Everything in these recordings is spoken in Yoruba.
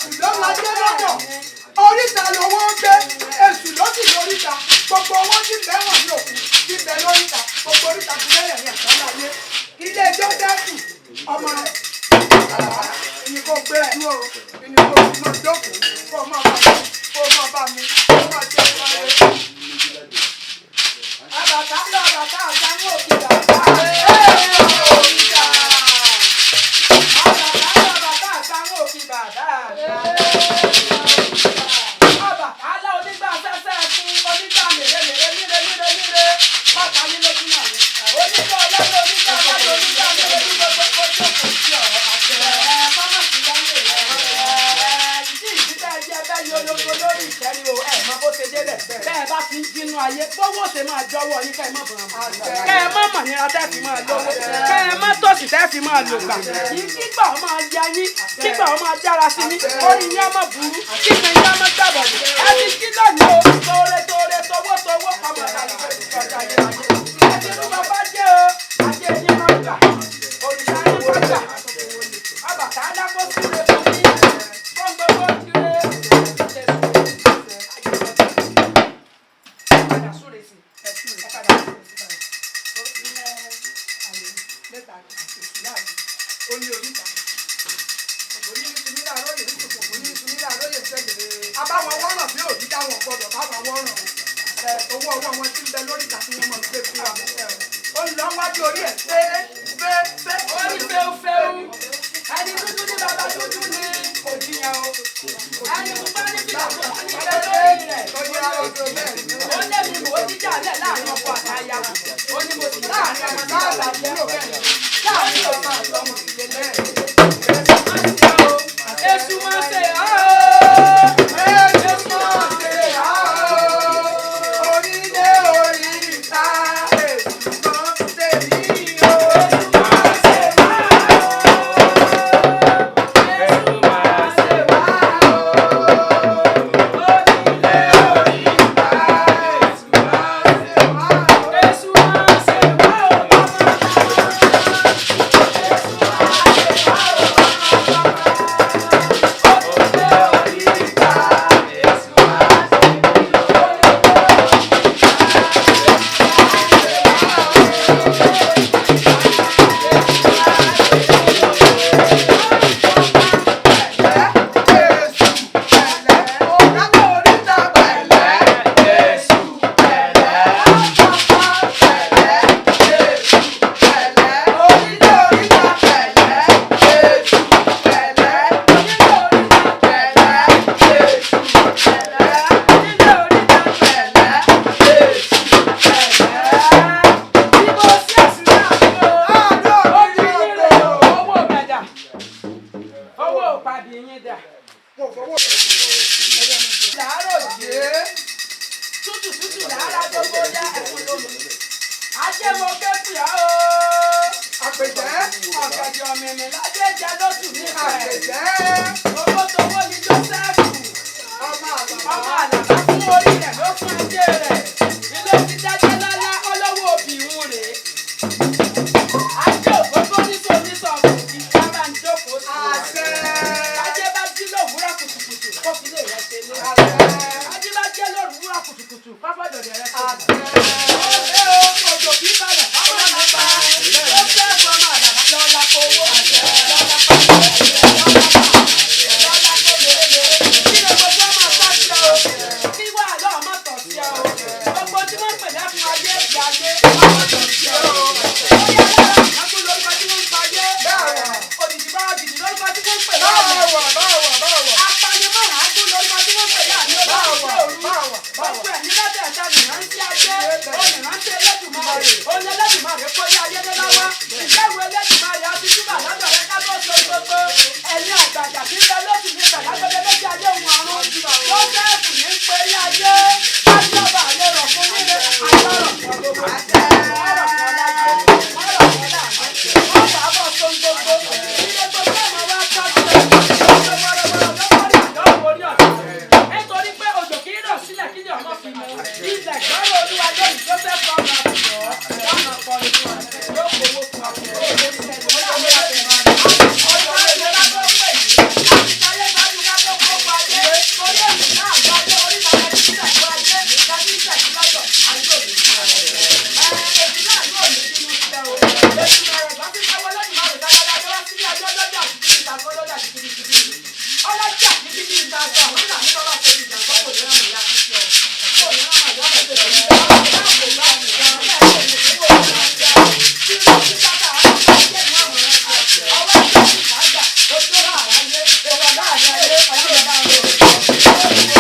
èṣù ló lajẹ́ lọ́dọ̀ oríta lọ́wọ́ gbé èṣù ló sì lóríta gbogbo owó tí bẹ́wọ̀n ní òkú tí bẹ lóríta gbogbo oríta ti lẹ́yìn ní àgbáláyé ilé Jósẹ́fù ọmọ rẹ̀ ìní kò gbé dúró ìní kò mọ̀ jókòó kó mọ̀ bá mi kó mọ̀ jẹ́ ìwádìí. Àbàtà lọ àbàtà àtàwọn òkè bàbá òrìṣà. Àbàtà lọ àbàtà àtàwọn òkè bàbá àbàtà lọ onígbà sẹ́sẹ́ fún onígbà mèremère níre bàtà yín lójú náà ni. Onígbà ọlọ́dún onígbà ọlọ́dún onígbà mèremère ní gbogbo ojú òkú sí ọ̀rọ̀ àṣẹ. Fámásì láyé ìdí ìdílé ẹjẹ bẹ́ẹ̀ yóò lóko lórí ìṣẹ́ni o ẹ̀ mọ bó ṣe délẹ̀ bẹ́ẹ̀ bá ti ń bínú ayé bówó ṣe máa jọ̀wọ́ yín kẹ́ ẹ má bọ̀rọ̀ mọ́ kẹ́ ẹ má mọ̀ nira tẹ́ fi máa lówó kẹ́ ẹ má tòṣì tẹ́ fi máa lò gbà yín kígbà ọ máa ya yín kígbà ọ máa dára sí yín orí yín ọmọ burú kígbà yín ọmọ gbàbọ̀dù ẹ ti kí lónìí o tóore towó ọmọ ìdájọ́ ìjọba ayé ẹ ti lú bàbá jẹ́ o ajé yín máa gbà òrìṣà yín máa gbà àbàtà alákó sílé fún yín fún gbogbo kílé. Abáwọn wọ́ràn bí òbí dáwọn gbọdọ̀ báwọn wọ́ràn owó ọwọ́ wọn tí ń bẹ lórí ìta tí wọ́n mọ̀ gbé fún wa. Olùlọ́wájú orí ẹ̀ fẹ́ orí fẹ́ufẹ́u ẹni dúdú ní bàbá dúdú ní òjìyàn o ẹni pupa ní bíbá tó wọ́n ní bẹ lórí rẹ̀ ó lé mi mò ń jíjà lẹ̀ láàrin ọkọ àtàyà ó ní mo sì láàrin ọmọ náà làbúrò bẹ́ẹ̀ láàrin ọmọ àti ọmọ ìdílé bẹ́ẹ̀. Èṣù máa ṣe títí ìta sọ àwọn ìlànà tó bá forí ìjà tó kò ní ọmọ ìyá títí ọ kò ní ọmọ ìyá títí ọ ní ọmọ ìyá kò bá mi jẹ ọmọ ìyá kò ní owó ìjà jẹ tí ó ti sábà àwọn ọmọ ìjẹ ní ọmọ rẹ ọwọ́ ìjọ ti sábà ojú ọ̀rọ̀ àráyé ìwà láàrin ayé ọjọ́ ìdá ọ̀rọ̀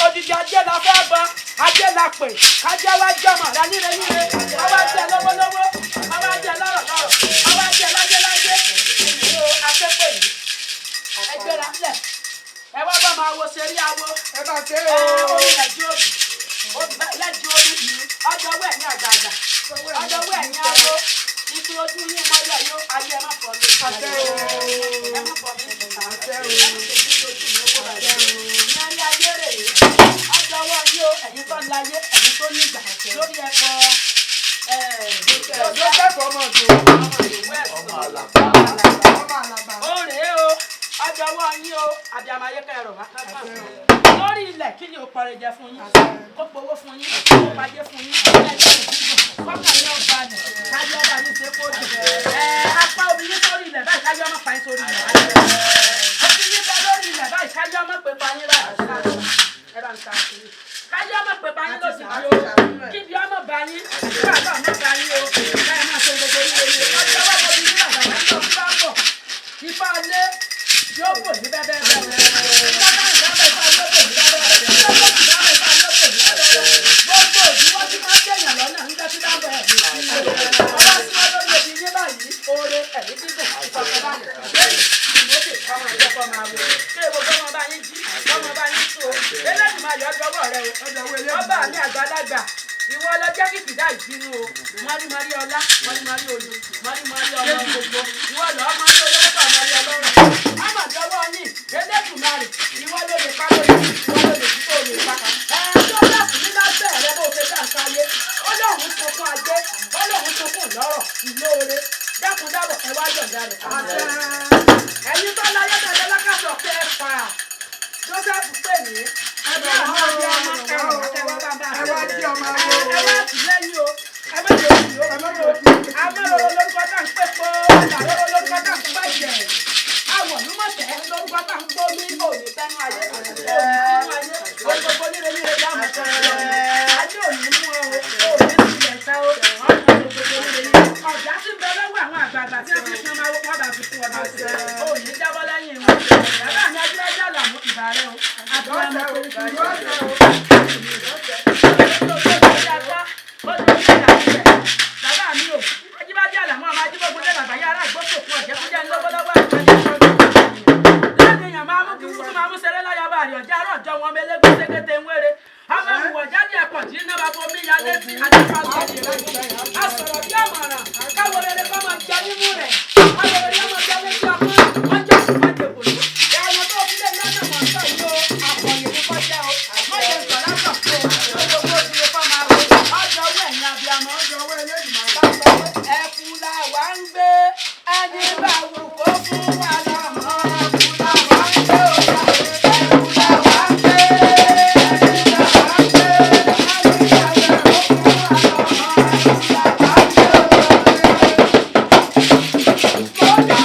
odidi ajé la fẹ́ bọ ajé la pè kájé wá jọmọ rẹ níre níre ọwọ́ jẹ lọ́wọ́lọ́wọ́ ọwọ́ jẹ lọ́rọ̀ lọ́rọ̀ ọwọ́ jẹ lájé lájé ìlú akẹ́kọ̀ọ́ yìí ẹgbẹ́ ra sílẹ̀ ẹ wá bá máa wo serí awo ẹ bá ṣe orí ẹ̀jú òbí lẹ́jú orí ọjọ́ wẹ̀ ní àgbààgbà ọjọ́ wẹ̀ ní awo ìpè ojú yín mọ́lẹ̀ yóò ayé ẹ má fọ́ mi ẹ má fọ́ mi ìyẹn ní ayé rè é ọjọ́ wọ́n yí o ẹ̀yin tó ń láyé ẹ̀yin tó ní ìgbà lórí ẹ̀kọ́ ló kẹ́kọ̀ọ́ ọmọ ó rèé o ọjọ́ wọ́n yí o abiyamọ ayé kẹrọ wá kápá lórí ilẹ̀ kí ni òpọ̀rẹ̀ jẹ fún yín kó powó fún yín kó pàjẹ́ fún yín ẹ̀jẹ̀ ìdíjọ kọ́kànlẹ́ ọba nì kájọ́ ọba ní ṣe kó dùn apá obìnrin sórí ilẹ̀ báyìí kájọ́ ọmọ pààyàn sórí ilẹ̀ obìnrin bẹ lórí ilẹ̀ báyìí kájọ́ ọmọ pè pààyàn báyìí ẹ bá ń ta àṣírí kájọ́ ọmọ pè pààyàn lóṣù tí o kíbi ọmọ bá yín kí bàbá ọmọ bá yín o ẹ máa ṣe gbogbo ilé ọjọ́ wọ́n mo ti ní àgbàdo tó ń bá bọ̀ ifá lé yóò wò ní bẹ́ẹ̀ bẹ́ẹ̀ gbogbo òdiwọ́ tí máa ń dèèyàn lọ́nà ń jẹ́ sí dábọ̀ ẹ̀ ọwọ́ sí wọn lórí obì yín báyìí oore ẹ̀mí dídùn ìfọ̀kànbalẹ̀ lẹ́yìn ìmọ̀tò ọmọ ìjọba máa wò kí gbogbo ọmọ bá yín jí ọmọ bá yín tó eléyìí máa yọ ọjọ́ wọ̀ rẹ o ọba mi àgbàlagbà ìwọ ọlọ́jọ́ kìkìdá ìbínú o mọ́rímọ́rí ọlá mọ́rímọ́rí olú mọ́rímọ́rí ọmọ gbogbo ìwọ lọ́ọ́ mọ́rí olówó tó mọ́rí ọlọ́rọ̀ ọmọ ìjọwọ́ yìí elédùnmarè ìwọ ló lè pa lórí ìwọ ló lè títò lè pa tó dàkú ní lábẹ́ rẹ bó ṣe dà sáyé ọlọ́run sunkún ajé ọlọ́run sunkún lọ́rọ̀ ìlóore dákúndábọ̀ ẹ wá yọ̀ǹda rẹ̀ ẹ̀yin tó láyé tẹ̀lé lákàtọ̀ pé ẹ fà Joseph pè ní ẹgbẹ́ àwọn ọmọ ẹ̀wọ̀n akẹ́wọ́ bàbá ẹ wá tìlẹ́yìn o ẹ má lè fi o amọ̀rọ̀ lórúkọ tá ń pè pọ́ àlọ́ lórúkọ tá ń pè jẹ̀ àwọ̀ ní mọ̀tẹ́ lórúkọ tá ń gbó ní òní tẹ́nu ayé òní tẹ́nu ayé gbogbo nílé nílé dáhùn tó ayé òní mú ọ òní tilẹ̀ sá o ọ̀nà gbogbo nílé nílé ọ̀já tí ń bẹ lọ́wọ́ àwọn àgbààgbà tí wọ́n fi fún ọmọ wọn bá fi fún ọba sí òní jábọ́ lẹ́yìn wọn bàbá mi adúlájà làmú ìbàrẹ̀ o àbúrò ọmọ tó ń fi bàbá mi o ajíbájá làwọn ọmọ ajíbọ̀gbọ́n lẹ́nu àgbáyé ará ìgbọ́sọ̀ fún ọ̀jẹ́ fúnjẹ́ ńlọ́wọ́lọ́wọ́ lẹ́yìn èèyàn máa mú kí wúkú máa mú ṣeré láyàbá àrí ọ̀jẹ́ àárọ̀ ọjọ́ wọn mẹ́lẹ́gbẹ́ ṣékété ń wéré ọmọ ìwọ̀ jáde ẹ̀pọ̀ tí iná bá bomi ya létí àjẹpá lọ́ọ̀dì asọ̀rọ̀ bí àmọ̀ràn káwọ́ rere kọ́ máa jẹ nímú rẹ̀ káwọ́ rere ọmọ jẹ létí ọmọ wọn jẹ ìwọ́n jẹ kòló ẹ̀rọ tó fi lé lọ́nà mọ̀ ń sọ yìí o àpọ̀yìn ní kọjá o wọ́n jẹ sọ̀rọ̀ àtọ̀ pé gbogbo òṣèré kọ́ máa wo ọjọ́ owó ẹ̀yìn abiyamọ ọjọ́ owó ẹlẹ́dùnmọ̀ bá sọ pé ẹkùn la wà ń gbé ẹni bá wù kó fún wa lọ́mọ ẹkùn la wà ń gbé ọjà ẹkùn la wà ń gbé ẹni bá wà ń gbé ẹni bá wù kó fún wa lọ́mọ ẹkùn la wà ń gbé ọjà.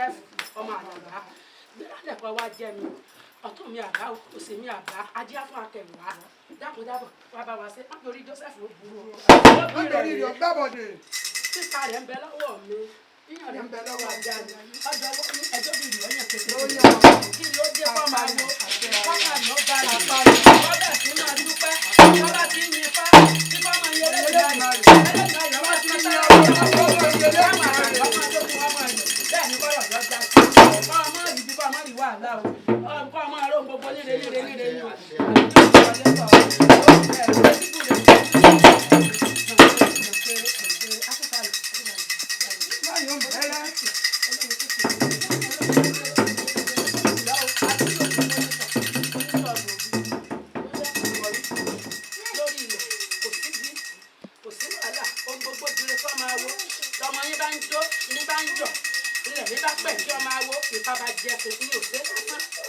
Joseph ọmọ àdàbà gbẹ́dàdẹ̀kọ́ wá jẹ́ mi ọ̀tún mi àbá òsè mi àbá ajé fún akẹ̀wá dákúndábọ̀ wá bá wa ṣe nítorí Joseph ó burú o. nítorí rẹ̀ gbàbọ̀dé. sísá rẹ̀ ń bẹ lọ́wọ́ mi yíyan rẹ̀ ń bẹ lọ́wọ́ ajá mi ọjọ́ ẹjọ́ bíi ìlú ọ̀yàn kékeré kí ló dé kọ́ máa wo kọ́kà ló bá rẹ̀ kọ́dà sí máa dúpẹ́ kọ́dà sí yin fá kí kọ́ máa yẹlẹ́ ìgbà ẹlẹ́gbàá ìyàwó àti mẹ́ta bẹ́ẹ̀ ni kọ́lọ̀ lọ já sí kọ́ ọmọ ìbí kọ́ ọmọ ìwà àlá o kọ́ ọmọ àrò gbogbo líle líle líle ní o.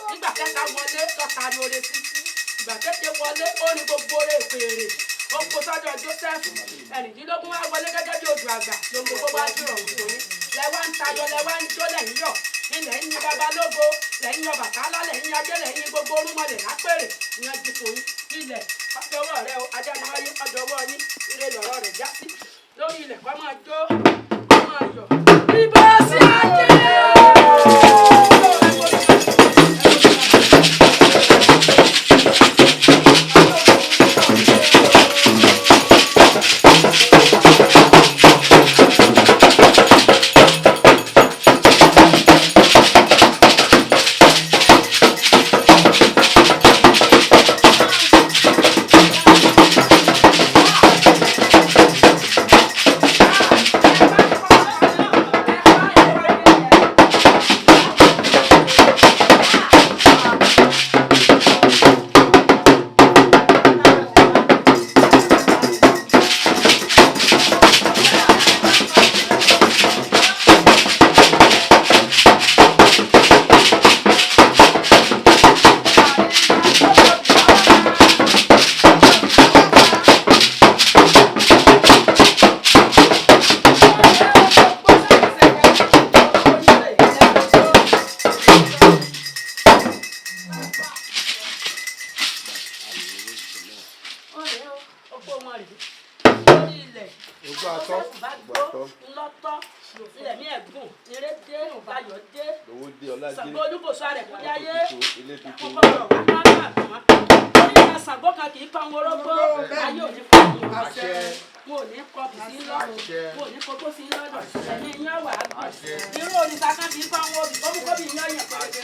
Nígbà kẹta wọlé lọ́ta lóore sí ìgbà kẹta wọlé ó ní gbogbo rẹ̀ fèrè ó kó sọ́dọ̀ Joseph ẹ̀rìndínlógún wá wọlé gẹ́gẹ́ bí odò àgbà ló gbogbo wá jùlọ òun lẹ́wà ń tayọ lẹ́wà ń jó lẹ́yìn yọ̀ ilẹ̀ ń yin babalógo lẹ́yìn yọ Bàtálá lẹ́yìn ajé lẹ́yìn gbogbo orúmọlẹ̀ lápèrè ìyẹn di fún ilẹ̀ ọjọ́wọ́ rẹ o ajániwáyé ọjọ́wọ́ yín ire lọ̀rọ̀ rẹ̀ já sí lórí ilẹ̀ kọ́ máa jó kọ́ máa yọ̀ bíbọ́ sí ajé. Ṣàngó Olúkòso Àrẹ̀kúndáyé Ṣàngó kan kì í kọ́ orógbó ayé òní kọ́ mo ò ní kọ́ bì sí lọ́rùn mo ò ní kókó sí lọ́dọ̀ ẹ̀mí yán wà á gbọ́ irú òrìṣà kan kì í kọ́ owó kóbíkóbí yán yàn pẹ̀lú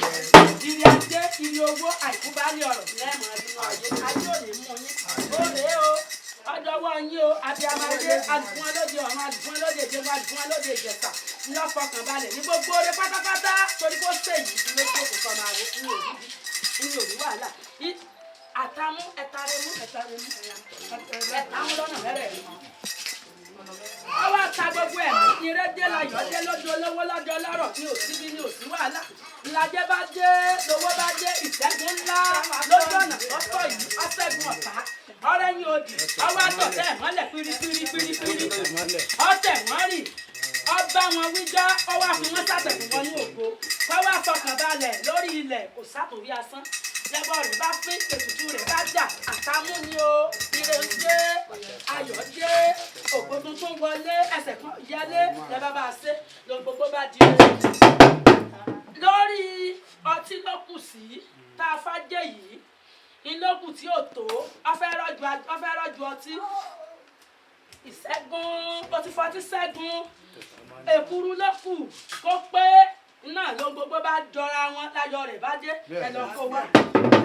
ìrì ajé ìrì owó àìkú bá rí ọ̀rọ̀ lẹ́ẹ̀mọ́ nínú ayé òní mú yín ó rèé o ọjọ́wọ́ yín o abiamadé alùpùpù lóde ọ̀run alùpùpù lóde ìjẹun alùpùpù lóde ìjẹsà ńlọ́fọkànbalẹ̀ ní gbogbo oore pátápátá torí kó sèyí ló jókòó sọmọ àwọn ní òní wàhálà àtàmú ẹ̀tàrẹ́mú ẹ̀tàmú lọ́nà mẹ́rẹ̀ rí ọwọ́ ta gbogbo ẹ̀ ìrẹ́dẹ́ láyọ̀ dé lọ́dọ̀ olówó lọ́dọ̀ ọlọ́rọ̀ ní òsínbí ní òsín wàhálà ìlàjẹ́ bá dé lówó bá dé ìṣẹ́gun ńlá lójú ọ̀nà lọ́tọ̀ yìí ọ̀ṣẹ́gun ọ̀tá ọ̀rẹ́yìn òdì ọwọ́ àtọ̀tẹ̀ mọ́lẹ̀ pírípírípírí ọ̀tẹ̀ wọ́n rì ọba wọn wíjọ́ ọwọ́ àfi wọ́n sàtẹ̀kùn wọn ní ògo kọ́wọ́ àfọkànbalẹ̀ lórí ilẹ̀ kò sátòrí asán lẹ́bọ̀ rẹ̀ bá pín ètùtù rẹ̀ bá jà àtàmú ni o ire dé ayọ̀ dé ògo tuntun wọlé ẹsẹ̀ kan yálé lẹ́bàá bá ṣe lóun gbogbo bá di lórí ọtí ló kù sí tá a fàjẹ́ yìí ìlókù tí ò tó ọfẹ́ rọ́jú ọtí ìṣẹ́gun ó ti fọtí ṣẹ́gun èkúrú ló kù kó pé náà ló gbogbo bá jọra wọn láyọ̀ rẹ̀ bá dé ẹ lọ kó wá.